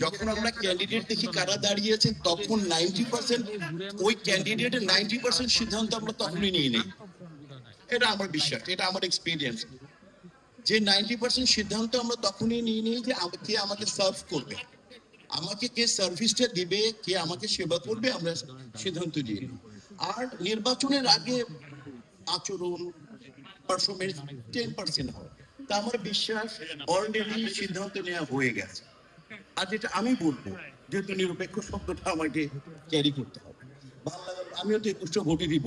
যখন আমরা ক্যান্ডিডেট দেখি কারা দাঁড়িয়েছে তখন 90% ওই ক্যান্ডিডেটের 90% সিদ্ধান্ত আমরা তখনই নিয়ে নিই। এটা আমার বিশ্বাস, এটা আমার এক্সপিরিয়েন্স, যে 90% সিদ্ধান্ত আমরা তখনই নিয়ে নিই যে কে আমাকে সার্ভ করবে, আমাকে কে সার্ভিসটা দিবে, কে আমাকে সেবা করবে, আমরা সিদ্ধান্ত নিয়ে নিই। আর নির্বাচনের আগে আচরণ পারফরমেন্স 10% হয়। তা আমার বিশ্বাস অলরেডি সিদ্ধান্ত নেওয়া হয়ে গেছে। আর যেটা আমি বলবো, যেহেতু নিরপেক্ষ শব্দটা আমাকে ক্যারি করতে হবে, ভালো লাগলো, আমিও তো 21টা ভোটই দিব,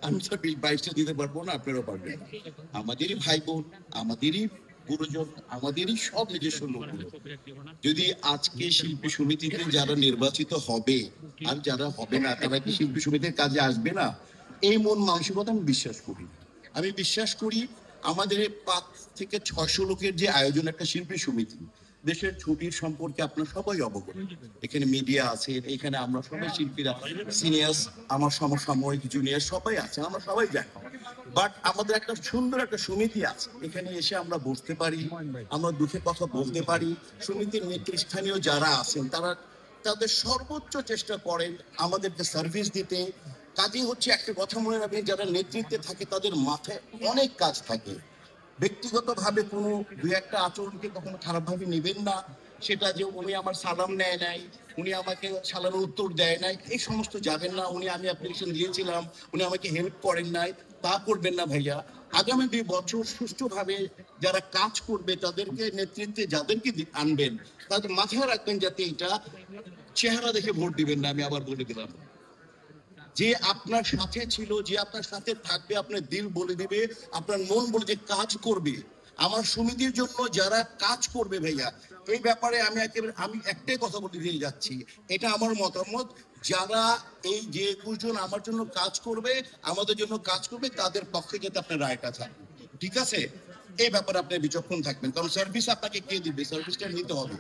আমি তো 22টা দিতে পারবো না, আপনারাও পারবেন না। আমাদেরই ভাই বোন, আমাদেরই গুরুজন, আমাদেরই সব নিজস্ব লোকগুলো যদি আজকে শিল্পী সমিতিতে যারা নির্বাচিত হবে আর যারা হবে না তারা কি শিল্পী সমিতির কাজে আসবে না, এই মন মানসিকতা আমি বিশ্বাস করি। আমি বিশ্বাস করি আমাদের 5 থেকে 600 লোকের যে আয়োজন একটা শিল্পী সমিতি, দেশের ছবির সম্পর্কে আপনার সবাই অবগত, এখানে মিডিয়া আছে, এখানে আমরা সবাই শিল্পীরা, সিনিয়র্স, আমার সমসাময়িক জুনিয়র সবাই আছে, আমরা সবাই জানি। বাট আমাদের একটা সুন্দর একটা সমিতি আছে, এখানে এসে আমরা বসতে পারি, আমরা দুঃখের কথা বলতে পারি। সমিতির নেতৃস্থানীয় যারা আছেন তারা তাদের সর্বোচ্চ চেষ্টা করেন আমাদেরকে সার্ভিস দিতে। কাজই হচ্ছে একটা কথা মনে রাখবেন, যারা নেতৃত্বে থাকে তাদের মাথায় অনেক কাজ থাকে। ব্যক্তিগতভাবে কোনো দুই একটা আচরণকে কখনো খারাপভাবে নেবেন না, সেটা যে উনি আমার সালাম নেয় নাই, উনি আমাকে সালামের উত্তর দেয় নাই, এই সমস্ত যাবেন না। উনি আমি অ্যাপ্লিকেশন দিয়েছিলাম, উনি আমাকে হেল্প করেন নাই, তা করবেন না ভাইয়া। আগামী 2 বছর সুষ্ঠুভাবে যারা কাজ করবে তাদেরকে নেতৃত্বে যাদেরকে আনবেন তাদের মাথায় রাখবেন যাতে এটা চেহারা দেখে ভোট দিবেন না। আমি আবার বলে দিলাম, যে আপনার সাথে ছিল, যে আপনার সাথে থাকবে, আপনার দিল বলে দিবে, আপনার মন বলে যে কাজ করবে। আমার সমিতির জন্য যারা কাজ করবে ভাইয়া, এই ব্যাপারে আমি একটাই কথা বলে দিয়ে যাচ্ছি, এটা আমার মতামত, যারা এই যে 21 জন আমার জন্য কাজ করবে, আমাদের জন্য কাজ করবে, তাদের পক্ষে যাতে আপনার রায়টা থাকবে, ঠিক আছে? এই ব্যাপারে আপনি বিচক্ষণ থাকবেন, কারণ সার্ভিস আপনাকে কে দিবে, সার্ভিসটা নিতে হবে।